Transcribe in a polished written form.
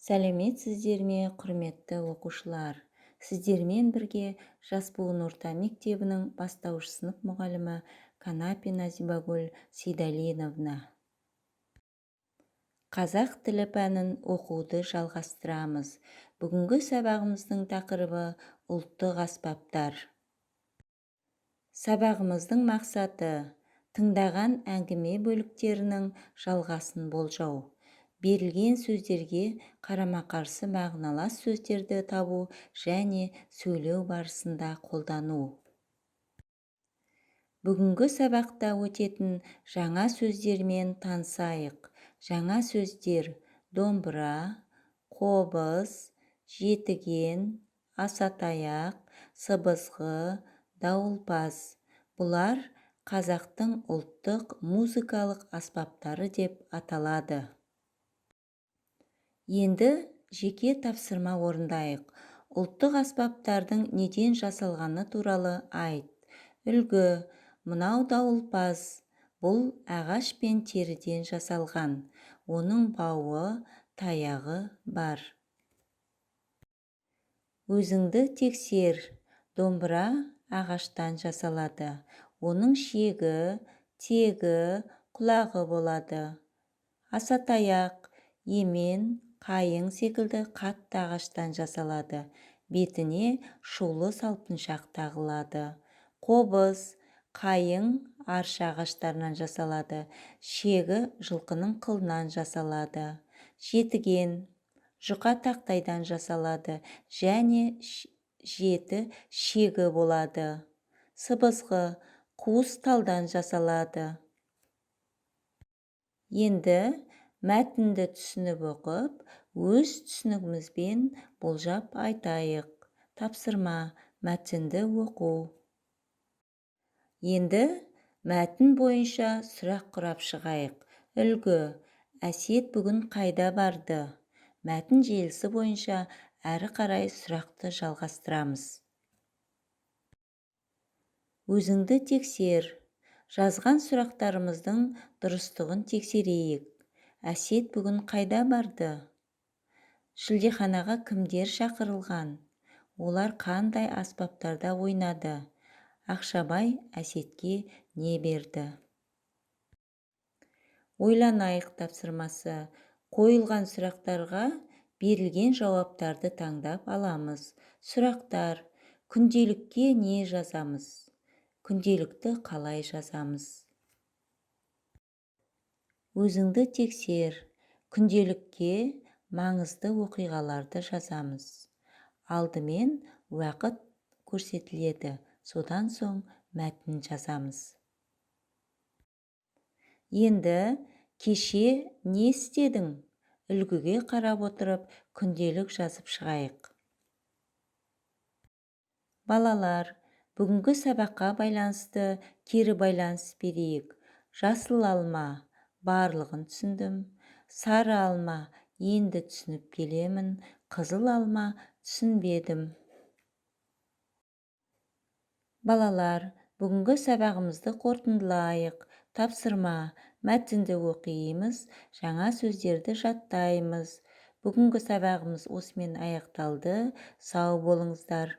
Сәлеметсіздер ме, құрметті оқушылар? Сіздермен бірге Жас буын орта мектебінің бастауыш сынып мұғалімі Канапина Зибагүл Сейдалиновна. Қазақ тілі пәнін оқуды жалғастырамыз. Бүгінгі сабағымыздың тақырыбы ұлттық аспаптар. Сабағымыздың мақсаты тыңдаған әңгіме бөліктерінің жалғасын болжау. Берілген сөздерге қарама-қарсы мағыналас сөздерді табу және сөйлеу барысында қолдану. Бүгінгі сабақта өтетін жаңа сөздермен танысайық. Жаңа сөздер: домбыра, қобыз, жетіген, асатаяқ, сыбызғы, дауылпаз. Бұлар қазақтың ұлттық музыкалық аспаптары деп аталады. Енді жеке тапсырма орындайық. Ұлттық аспаптардың неден жасалғаны туралы айт. Үлгі: мынау дауылпаз. Бұл ағаш пен теріден жасалған. Оның бауы, таяғы бар. Өзіңді тексер. Домбыра ағаштан жасалады. Оның шегі, тегі, құлағы болады. Асатаяқ, емен, қайың секілді қатты ағаштан жасалады. Бетіне шулы салпыншақ тағылады. Қобыз, қайың, арша ағаштарынан жасалады. Шегі жылқының қылынан жасалады. Жетіген, жұқа тақтайдан жасалады және жеті шегі болады. Сыбызғы, қуыс талдан жасалады. Енді мәтінді түсініп оқып, өз түсінігімізбен болжап айтайық. Тапсырма: мәтінді оқу. Енді мәтін бойынша сұрақ құрап шығайық. Үлгі: Әсет бүгін қайда барды? Мәтін желісі бойынша әрі қарай сұрақты жалғастырамыз. Өзіңді тексер. Жазған сұрақтарымыздың дұрыстығын тексерейік. Әсет бүгін қайда барды? Шілдеханаға кімдер шақырылған? Олар қандай аспаптарда ойнады? Ақшабай Әсетке не берді? Ойланайық тапсырмасы. Қойылған сұрақтарға берілген жауаптарды таңдап аламыз. Сұрақтар: күнделікке не жазамыз? Күнделікті қалай жазамыз? Өзіңді тексер. Күнделікке маңызды оқиғаларды жазамыз. Алдымен уақыт көрсетіледі, содан соң мәтін жазамыз. Енді кеше не істедің? Үлгіге қарап отырып, күнделік жазып шығайық. Балалар, бүгінгі сабаққа байланысты кері байланыс берейік. Жасыл алма: барлығын түсіндім. Сары алма: енді түсініп келемін. Қызыл алма: түсінбедім. Балалар, бүгінгі сабағымызды қорытындылайық. Тапсырма: мәтінді оқимыз, жаңа сөздерді жаттаймыз. Бүгінгі сабағымыз осымен аяқталды. Сау болыңыздар.